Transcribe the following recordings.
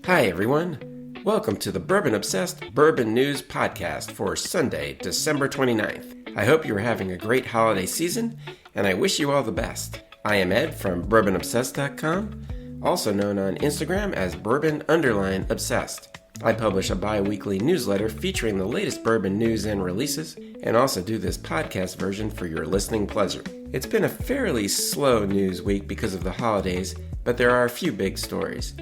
Hi, everyone. Welcome to the Bourbon Obsessed Bourbon News Podcast for Sunday, December 29th. I hope you are having a great holiday season, and I wish you all the best. I am Ed from bourbonobsessed.com, also known on Instagram as bourbon_obsessed. I publish a bi-weekly newsletter featuring the latest bourbon news and releases, and also do this podcast version for your listening pleasure. It's been a fairly slow news week because of the holidays, but there are a few big stories.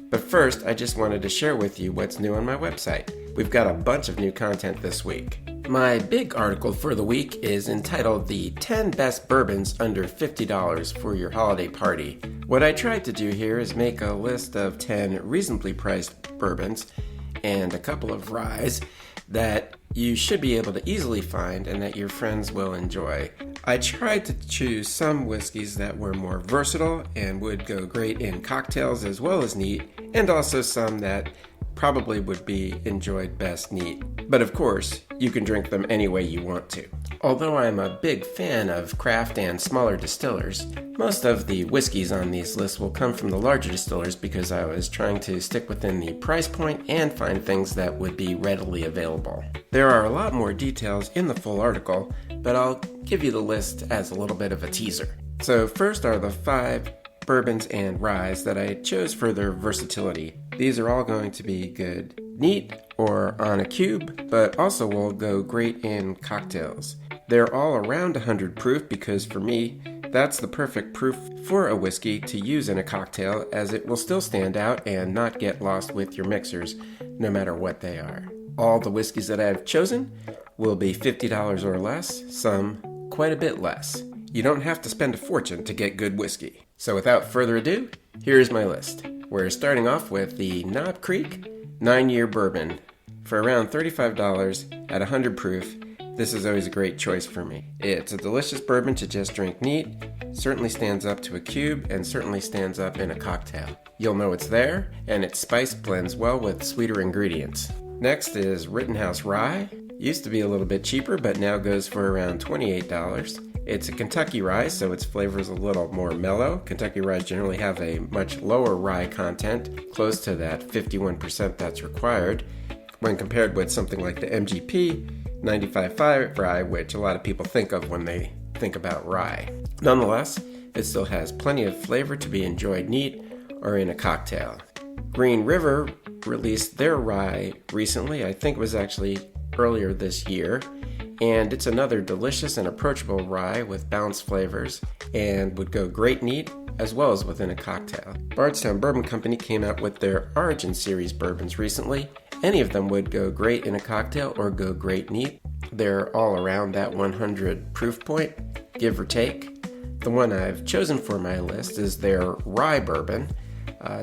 But first, I just wanted to share with you what's new on my website. We've got a bunch of new content this week. My big article for the week is entitled The 10 Best Bourbons Under $50 for Your Holiday Party. What I tried to do here is make a list of 10 reasonably priced bourbons and a couple of ryes that you should be able to easily find and that your friends will enjoy. I tried to choose some whiskeys that were more versatile and would go great in cocktails as well as neat, and also some that probably would be enjoyed best neat. But of course, you can drink them any way you want to. Although I'm a big fan of craft and smaller distillers, most of the whiskeys on these lists will come from the larger distillers because I was trying to stick within the price point and find things that would be readily available. There are a lot more details in the full article, but I'll give you the list as a little bit of a teaser. So first are the 5 bourbons and ryes that I chose for their versatility. These are all going to be good neat or on a cube, but also will go great in cocktails. They're all around 100 proof because for me, that's the perfect proof for a whiskey to use in a cocktail, as it will still stand out and not get lost with your mixers, no matter what they are. All the whiskeys that I've chosen will be $50 or less, some quite a bit less. You don't have to spend a fortune to get good whiskey. So without further ado, here's my list. We're starting off with the Knob Creek 9-year bourbon for around $35 at 100 proof. This is always a great choice for me. It's a delicious bourbon to just drink neat, certainly stands up to a cube, and certainly stands up in a cocktail. You'll know it's there, and its spice blends well with sweeter ingredients. Next is Rittenhouse Rye. Used to be a little bit cheaper, but now goes for around $28. It's a Kentucky rye, so its flavor is a little more mellow. Kentucky ryes generally have a much lower rye content, close to that 51% that's required, when compared with something like the MGP 95.5 rye, which a lot of people think of when they think about rye. Nonetheless, it still has plenty of flavor to be enjoyed neat or in a cocktail. Green River released their rye recently. I think it was actually earlier this year. And it's another delicious and approachable rye with balanced flavors and would go great neat as well as within a cocktail. Bardstown Bourbon Company came out with their Origin Series bourbons recently. Any of them would go great in a cocktail or go great neat. They're all around that 100 proof point, give or take. The one I've chosen for my list is their rye bourbon,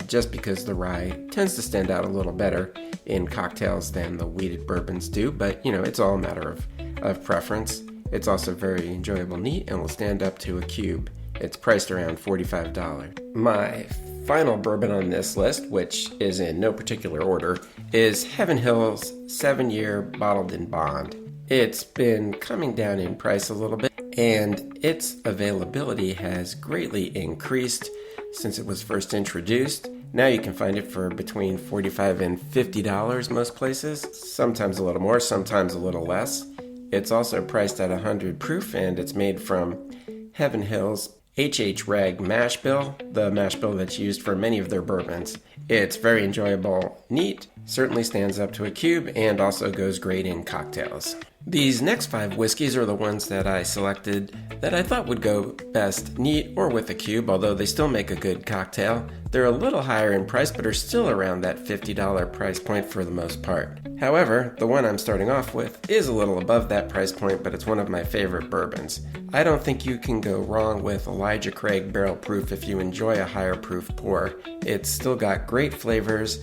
just because the rye tends to stand out a little better in cocktails than the wheated bourbons do, but it's all a matter of preference. It's also very enjoyable neat and will stand up to a cube. It's priced around $45. My final bourbon on this list, which is in no particular order, is Heaven Hill's 7-year bottled in bond. It's been coming down in price a little bit, and its availability has greatly increased since it was first introduced. Now you can find it for between $45 and $50 most places, sometimes a little more, sometimes a little less. It's also priced at 100 proof, and it's made from Heaven Hill's HH Rag mash bill, the mash bill that's used for many of their bourbons. It's very enjoyable, neat, certainly stands up to a cube, and also goes great in cocktails. These next 5 whiskeys are the ones that I selected that I thought would go best neat or with a cube, although they still make a good cocktail. They're a little higher in price, but are still around that $50 price point for the most part. However, the one I'm starting off with is a little above that price point, but it's one of my favorite bourbons. I don't think you can go wrong with Elijah Craig Barrel Proof if you enjoy a higher proof pour. It's still got great flavors.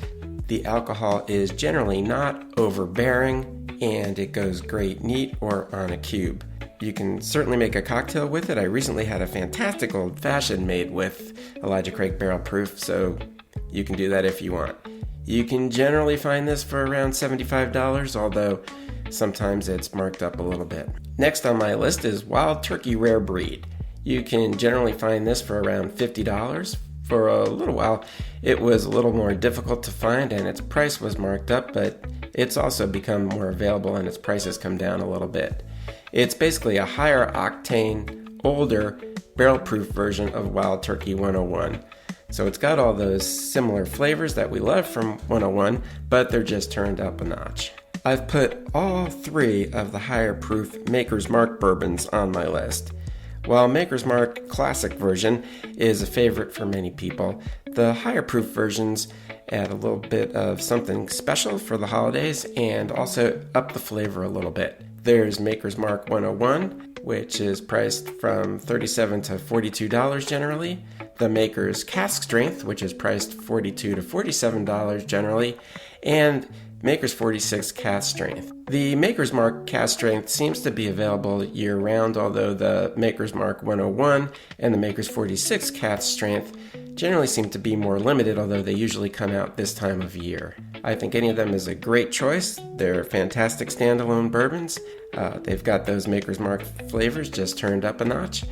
The alcohol is generally not overbearing, and it goes great neat or on a cube. You can certainly make a cocktail with it. I recently had a fantastic old fashioned made with Elijah Craig Barrel Proof, so you can do that if you want. You can generally find this for around $75, although sometimes it's marked up a little bit. Next on my list is Wild Turkey Rare Breed. You can generally find this for around $50 For a little while, it was a little more difficult to find and its price was marked up, but it's also become more available and its price has come down a little bit. It's basically a higher octane, older, barrel-proof version of Wild Turkey 101. So it's got all those similar flavors that we love from 101, but they're just turned up a notch. I've put all three of the higher proof Maker's Mark bourbons on my list. While Maker's Mark Classic version is a favorite for many people, the higher proof versions add a little bit of something special for the holidays and also up the flavor a little bit. There's Maker's Mark 101, which is priced from $37 to $42 generally. The Maker's Cask Strength, which is priced $42 to $47 generally. And Maker's 46 Cask Strength. The Maker's Mark Cask Strength seems to be available year-round, although the Maker's Mark 101 and the Maker's 46 Cask Strength generally seem to be more limited, although they usually come out this time of year. I think any of them is a great choice. They're fantastic standalone bourbons. They've got those Maker's Mark flavors just turned up a notch.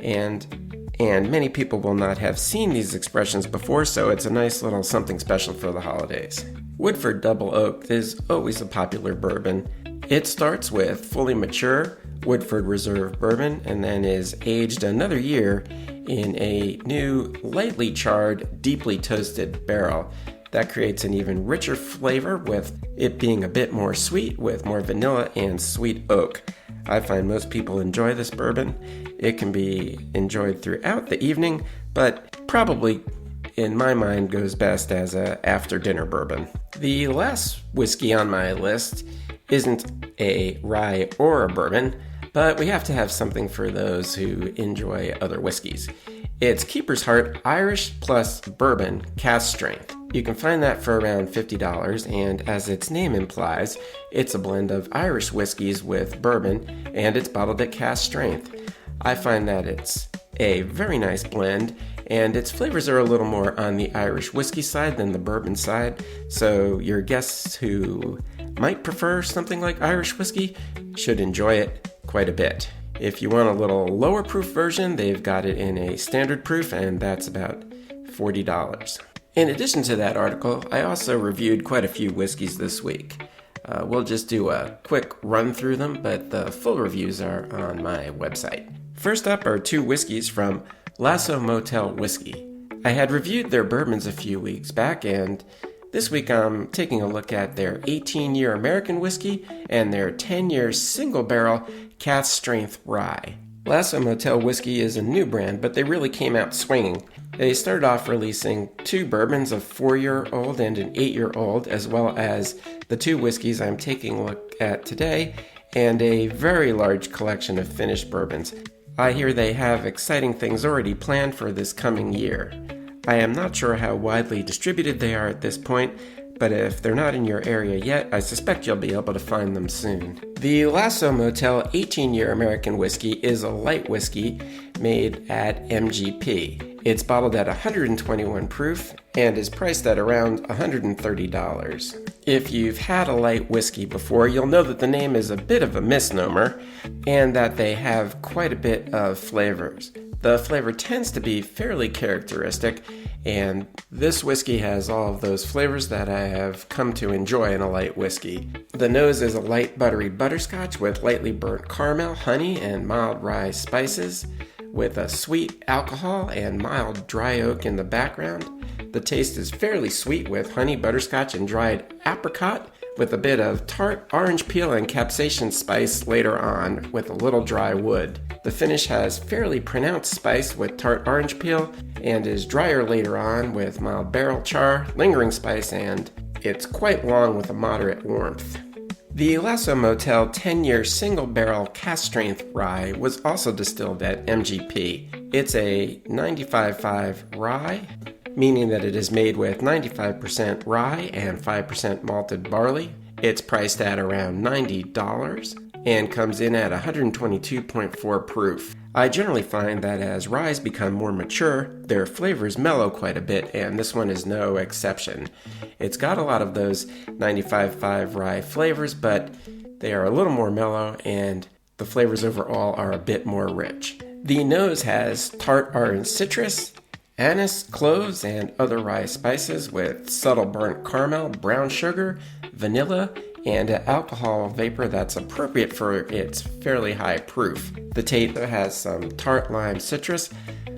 And many people will not have seen these expressions before, so it's a nice little something special for the holidays. Woodford Double Oak is always a popular bourbon. It starts with fully mature Woodford Reserve bourbon and then is aged another year in a new, lightly charred, deeply toasted barrel. That creates an even richer flavor, with it being a bit more sweet with more vanilla and sweet oak. I find most people enjoy this bourbon. It can be enjoyed throughout the evening, but probably in my mind goes best as a after-dinner bourbon. The last whiskey on my list isn't a rye or a bourbon, but we have to have something for those who enjoy other whiskeys. It's Keeper's Heart Irish plus Bourbon Cask Strength. You can find that for around $50, and as its name implies, it's a blend of Irish whiskeys with bourbon, and it's bottled at cask strength. I find that it's a very nice blend, and its flavors are a little more on the Irish whiskey side than the bourbon side, so your guests who might prefer something like Irish whiskey should enjoy it quite a bit. If you want a little lower proof version, they've got it in a standard proof, and that's about $40. In addition to that article, I also reviewed quite a few whiskeys this week. We'll just do a quick run through them, but the full reviews are on my website. First up are two whiskeys from Lasso Motel Whiskey. I had reviewed their bourbons a few weeks back, and this week I'm taking a look at their 18-year American whiskey and their 10-year single-barrel cask strength rye. Lasso Motel Whiskey is a new brand, but they really came out swinging. They started off releasing two bourbons, a 4-year-old and an 8-year-old, as well as the two whiskeys I'm taking a look at today, and a very large collection of finished bourbons. I hear they have exciting things already planned for this coming year. I am not sure how widely distributed they are at this point, but if they're not in your area yet, I suspect you'll be able to find them soon. The Lasso Motel 18-year American whiskey is a light whiskey made at MGP. It's bottled at 121 proof and is priced at around $130. If you've had a light whiskey before, you'll know that the name is a bit of a misnomer and that they have quite a bit of flavors. The flavor tends to be fairly characteristic, and this whiskey has all of those flavors that I have come to enjoy in a light whiskey. The nose is a light buttery butterscotch with lightly burnt caramel, honey, and mild rye spices, with a sweet alcohol and mild dry oak in the background. The taste is fairly sweet with honey, butterscotch, and dried apricot, with a bit of tart orange peel and capsaicin spice later on, with a little dry wood. The finish has fairly pronounced spice with tart orange peel and is drier later on with mild barrel char, lingering spice, and it's quite long with a moderate warmth. The Lasso Motel 10-year single-barrel cask strength rye was also distilled at MGP. It's a 95.5 rye, meaning that it is made with 95% rye and 5% malted barley. It's priced at around $90 and comes in at 122.4 proof. I generally find that as ryes become more mature, their flavors mellow quite a bit, and this one is no exception. It's got a lot of those 95.5 rye flavors, but they are a little more mellow, and the flavors overall are a bit more rich. The nose has tart orange citrus Anise, cloves, and other rye spices with subtle burnt caramel, brown sugar, vanilla, and an alcohol vapor that's appropriate for its fairly high proof. The taste has some tart lime citrus,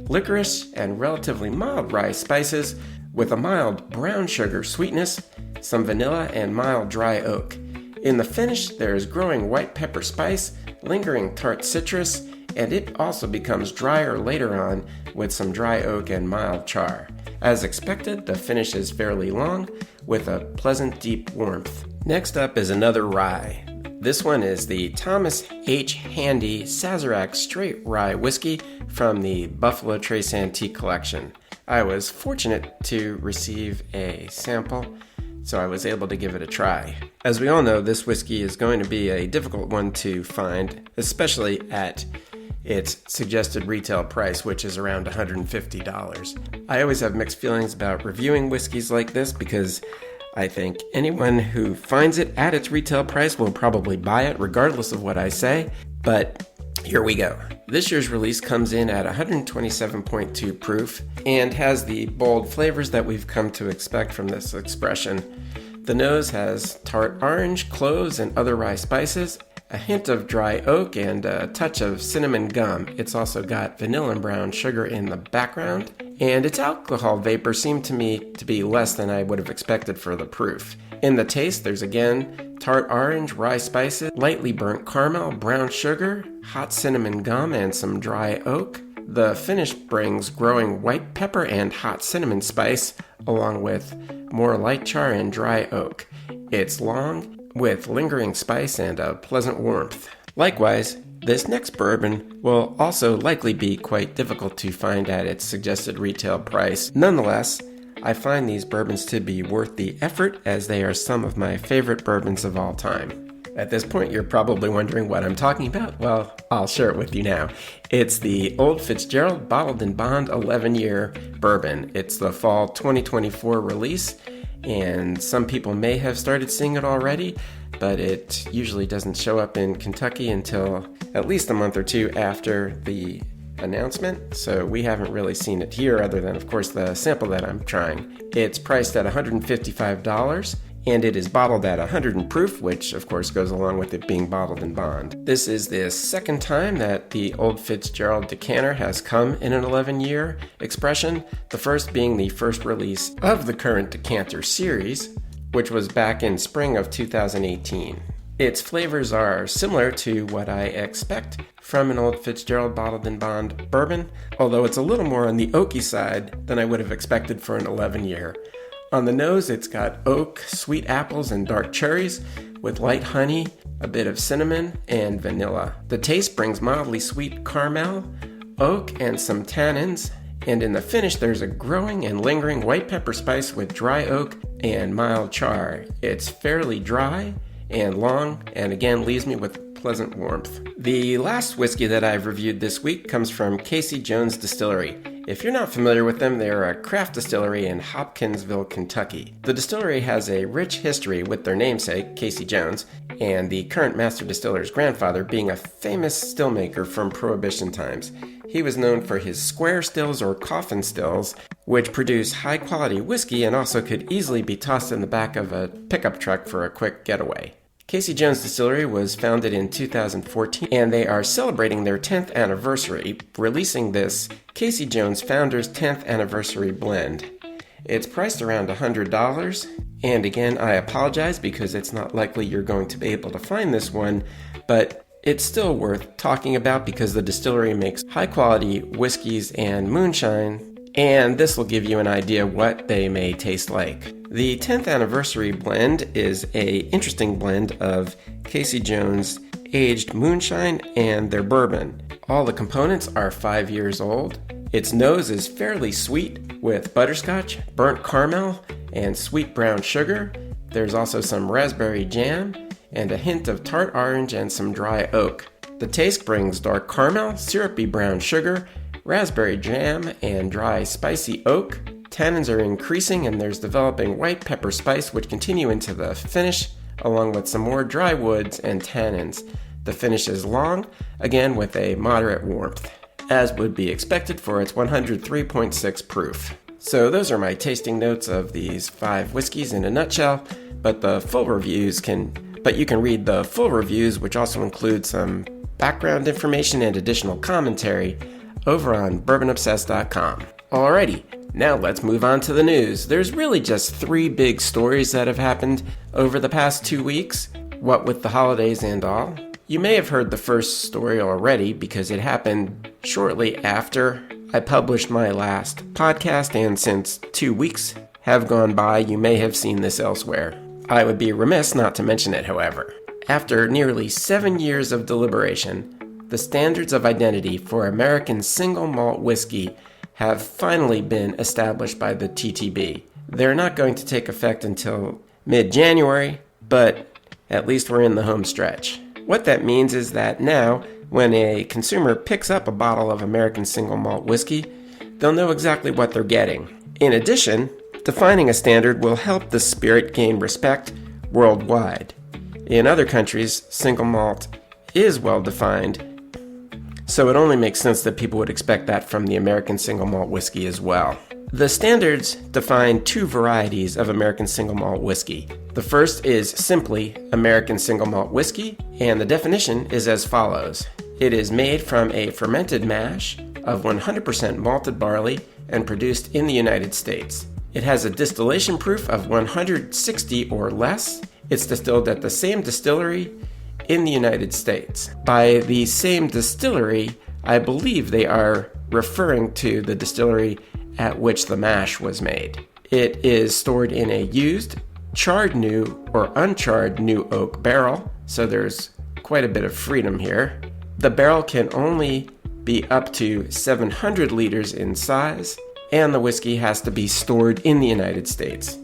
licorice, and relatively mild rye spices with a mild brown sugar sweetness, some vanilla, and mild dry oak. In the finish, there is growing white pepper spice, lingering tart citrus, and it also becomes drier later on with some dry oak and mild char. As expected, the finish is fairly long with a pleasant deep warmth. Next up is another rye. This one is the Thomas H. Handy Sazerac Straight Rye Whiskey from the Buffalo Trace Antique Collection. I was fortunate to receive a sample, so I was able to give it a try. As we all know, this whiskey is going to be a difficult one to find, especially at its suggested retail price, which is around $150. I always have mixed feelings about reviewing whiskeys like this because I think anyone who finds it at its retail price will probably buy it regardless of what I say, but here we go. This year's release comes in at 127.2 proof and has the bold flavors that we've come to expect from this expression. The nose has tart orange, cloves, and other rye spices, a hint of dry oak, and a touch of cinnamon gum. It's also got vanilla and brown sugar in the background, and its alcohol vapor seemed to me to be less than I would have expected for the proof. In the taste, there's again tart orange, rye spices, lightly burnt caramel, brown sugar, hot cinnamon gum, and some dry oak. The finish brings growing white pepper and hot cinnamon spice, along with more light char and dry oak. It's long, with lingering spice and a pleasant warmth. Likewise, this next bourbon will also likely be quite difficult to find at its suggested retail price. Nonetheless, I find these bourbons to be worth the effort as they are some of my favorite bourbons of all time. At this point, you're probably wondering what I'm talking about. Well, I'll share it with you now. It's the Old Fitzgerald Bottled in Bond 11-year bourbon. It's the fall 2024 release, and some people may have started seeing it already, but it usually doesn't show up in Kentucky until at least a month or two after the announcement, so we haven't really seen it here other than, of course, the sample that I'm trying. It's priced at $155, and it is bottled at 100 proof, which of course goes along with it being bottled in bond. This is the second time that the Old Fitzgerald decanter has come in an 11-year expression, the first being the first release of the current decanter series, which was back in spring of 2018. Its flavors are similar to what I expect from an Old Fitzgerald Bottled in Bond bourbon, although it's a little more on the oaky side than I would have expected for an 11-year. On the nose, it's got oak, sweet apples, and dark cherries, with light honey, a bit of cinnamon, and vanilla. The taste brings mildly sweet caramel, oak, and some tannins, and in the finish there's a growing and lingering white pepper spice with dry oak and mild char. It's fairly dry and long, and again leaves me with pleasant warmth. The last whiskey that I've reviewed this week comes from Casey Jones Distillery. If you're not familiar with them, they're a craft distillery in Hopkinsville, Kentucky. The distillery has a rich history with their namesake, Casey Jones, and the current master distiller's grandfather being a famous still maker from Prohibition times. He was known for his square stills or coffin stills, which produce high-quality whiskey and also could easily be tossed in the back of a pickup truck for a quick getaway. Casey Jones Distillery was founded in 2014, and they are celebrating their 10th anniversary, releasing this Casey Jones Founders 10th Anniversary Blend. It's priced around $100, and again, I apologize because it's not likely you're going to be able to find this one, but it's still worth talking about because the distillery makes high-quality whiskeys and moonshine, and this will give you an idea what they may taste like. The 10th Anniversary Blend is an interesting blend of Casey Jones aged moonshine and their bourbon. All the components are 5 years old. Its nose is fairly sweet with butterscotch, burnt caramel, and sweet brown sugar. There's also some raspberry jam and a hint of tart orange and some dry oak. The taste brings dark caramel, syrupy brown sugar, raspberry jam, and dry spicy oak. Tannins are increasing and there's developing white pepper spice which continue into the finish along with some more dry woods and tannins. The finish is long, again with a moderate warmth. as would be expected for its 103.6 proof. So those are my tasting notes of these 5 whiskeys in a nutshell, but you can read the full reviews, which also include some background information and additional commentary, over on bourbonobsessed.com. Alrighty, now let's move on to the news. There's really just 3 big stories that have happened over the past 2 weeks, what with the holidays and all. You may have heard the first story already because it happened shortly after I published my last podcast, and since 2 weeks have gone by, you may have seen this elsewhere. I would be remiss not to mention it, however. After nearly 7 years of deliberation, the standards of identity for American single malt whiskey have finally been established by the TTB. They're not going to take effect until mid-January, but at least we're in the home stretch. What that means is that now, when a consumer picks up a bottle of American single malt whiskey, they'll know exactly what they're getting. In addition, defining a standard will help the spirit gain respect worldwide. In other countries, single malt is well defined, so it only makes sense that people would expect that from the American single malt whiskey as well. The standards define 2 varieties of American single malt whiskey. The first is simply American single malt whiskey, and the definition is as follows. It is made from a fermented mash of 100% malted barley and produced in the United States. It has a distillation proof of 160 or less. It's distilled at the same distillery in the United States. By the same distillery, I believe they are referring to the distillery at which the mash was made. It is stored in a used, charred new, or uncharred new oak barrel, so there's quite a bit of freedom here. The barrel can only be up to 700 liters in size, and the whiskey has to be stored in the United States.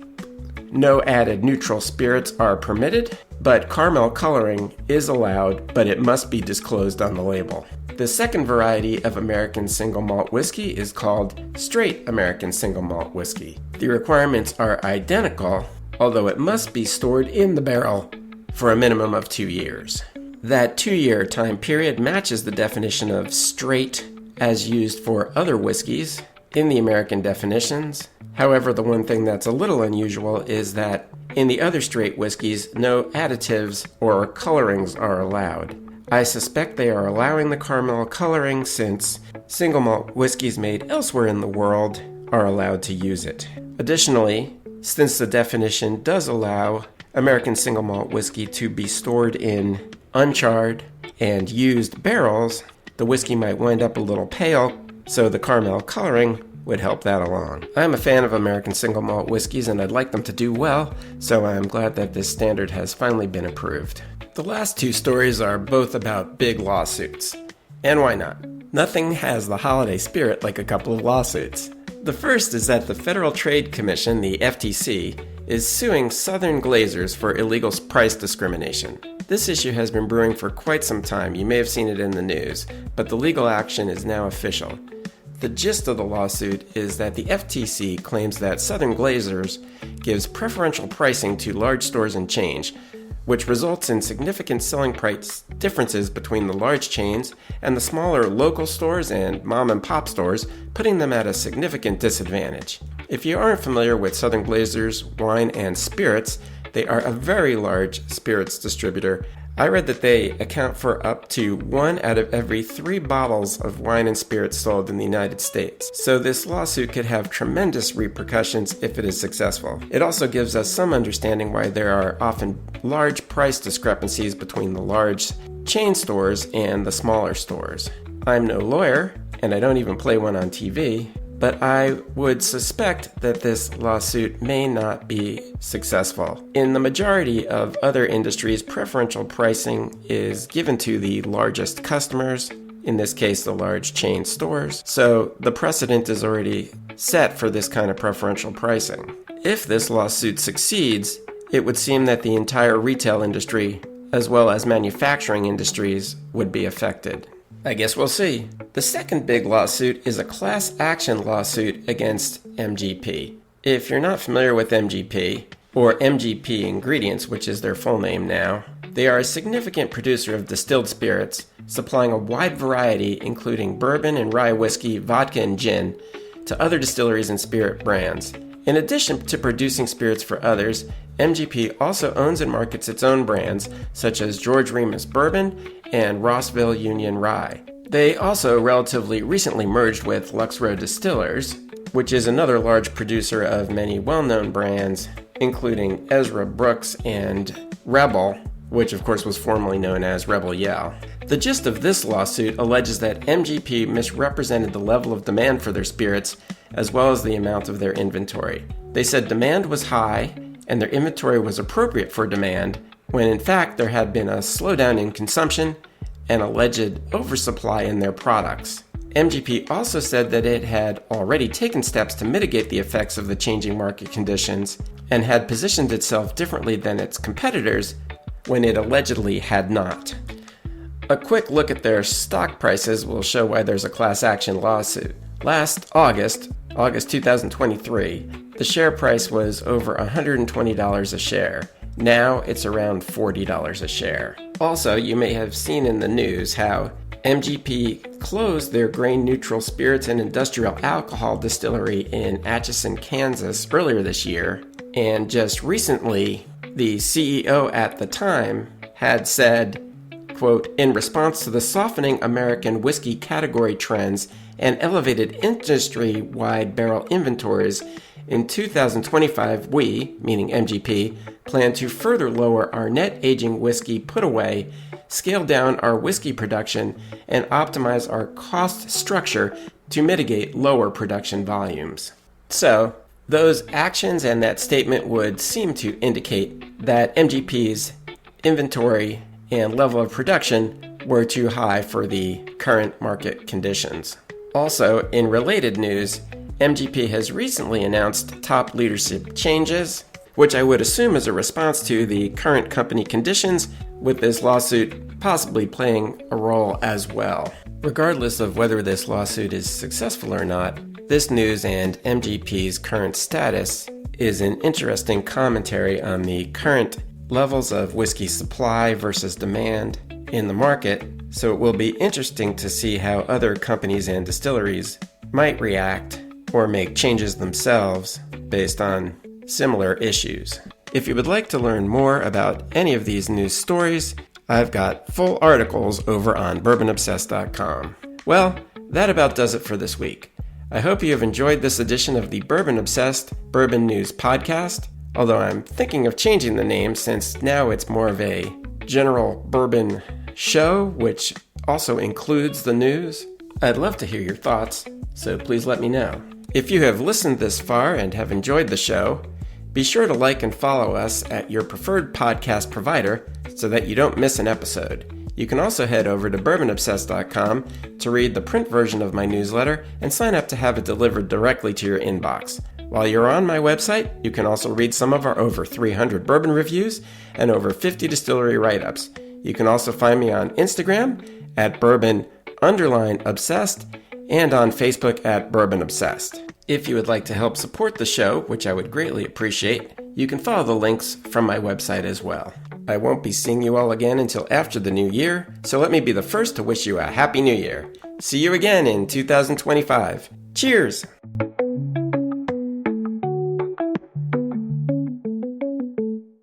No added neutral spirits are permitted, but caramel coloring is allowed, but it must be disclosed on the label. The second variety of American single malt whiskey is called straight American single malt whiskey. The requirements are identical, although it must be stored in the barrel for a minimum of 2 years. That 2-year time period matches the definition of straight as used for other whiskeys in the American definitions. However, the one thing that's a little unusual is that in the other straight whiskeys, no additives or colorings are allowed. I suspect they are allowing the caramel coloring since single malt whiskeys made elsewhere in the world are allowed to use it. Additionally, since the definition does allow American single malt whiskey to be stored in uncharred and used barrels, the whiskey might wind up a little pale, so the caramel coloring would help that along. I'm a fan of American single malt whiskeys and I'd like them to do well, so I'm glad that this standard has finally been approved. The last 2 stories are both about big lawsuits. And why not? Nothing has the holiday spirit like a couple of lawsuits. The first is that the Federal Trade Commission, the FTC, is suing Southern Glazers for illegal price discrimination. This issue has been brewing for quite some time. You may have seen it in the news, but the legal action is now official. The gist of the lawsuit is that the FTC claims that Southern Glazers gives preferential pricing to large stores and chains, which results in significant selling price differences between the large chains and the smaller local stores and mom-and-pop stores, putting them at a significant disadvantage. If you aren't familiar with Southern Glazers Wine and Spirits, they are a very large spirits distributor. I read that they account for up to 1 out of every 3 bottles of wine and spirits sold in the United States. So this lawsuit could have tremendous repercussions if it is successful. It also gives us some understanding why there are often large price discrepancies between the large chain stores and the smaller stores. I'm no lawyer, and I don't even play one on TV, but I would suspect that this lawsuit may not be successful. In the majority of other industries, preferential pricing is given to the largest customers, in this case the large chain stores, so the precedent is already set for this kind of preferential pricing. If this lawsuit succeeds, it would seem that the entire retail industry, as well as manufacturing industries, would be affected. I guess we'll see. The second big lawsuit is a class action lawsuit against MGP. If you're not familiar with MGP, or MGP Ingredients, which is their full name now, They are a significant producer of distilled spirits, supplying a wide variety including bourbon and rye whiskey, vodka, and gin to other distilleries and spirit brands. In addition to producing spirits for others, MGP also owns and markets its own brands such as George Remus Bourbon and Rossville Union Rye. They also relatively recently merged with Lux Row Distillers, which is another large producer of many well-known brands, including Ezra Brooks and Rebel, which of course was formerly known as Rebel Yell. The gist of this lawsuit alleges that MGP misrepresented the level of demand for their spirits as well as the amount of their inventory. They said demand was high and their inventory was appropriate for demand, when in fact there had been a slowdown in consumption and alleged oversupply in their products. MGP also said that it had already taken steps to mitigate the effects of the changing market conditions and had positioned itself differently than its competitors when it allegedly had not. A quick look at their stock prices will show why there's a class action lawsuit. Last August 2023, the share price was over $120 a share. Now it's around $40 a share. Also, you may have seen in the news how MGP closed their grain-neutral spirits and industrial alcohol distillery in Atchison, Kansas earlier this year, and just recently, the CEO at the time had said, quote, "In response to the softening American whiskey category trends and elevated industry-wide barrel inventories, in 2025 we, meaning MGP, plan to further lower our net aging whiskey put away, scale down our whiskey production, and optimize our cost structure to mitigate lower production volumes." So, those actions and that statement would seem to indicate that MGP's inventory and level of production were too high for the current market conditions. Also, in related news, MGP has recently announced top leadership changes, which I would assume is a response to the current company conditions, with this lawsuit possibly playing a role as well. Regardless of whether this lawsuit is successful or not, this news and MGP's current status is an interesting commentary on the current levels of whiskey supply versus demand in the market, so it will be interesting to see how other companies and distilleries might react or make changes themselves based on similar issues. If you would like to learn more about any of these news stories, I've got full articles over on bourbonobsessed.com. Well, that about does it for this week. I hope you have enjoyed this edition of the Bourbon Obsessed Bourbon News Podcast, although I'm thinking of changing the name since now it's more of a general bourbon show, which also includes the news. I'd love to hear your thoughts, so please let me know. If you have listened this far and have enjoyed the show, be sure to like and follow us at your preferred podcast provider so that you don't miss an episode. You can also head over to bourbonobsessed.com to read the print version of my newsletter and sign up to have it delivered directly to your inbox. While you're on my website, you can also read some of our over 300 bourbon reviews and over 50 distillery write-ups. You can also find me on Instagram at bourbon_obsessed and on Facebook at Bourbon Obsessed. If you would like to help support the show, which I would greatly appreciate, you can follow the links from my website as well. I won't be seeing you all again until after the new year, so let me be the first to wish you a Happy New Year. See you again in 2025. Cheers!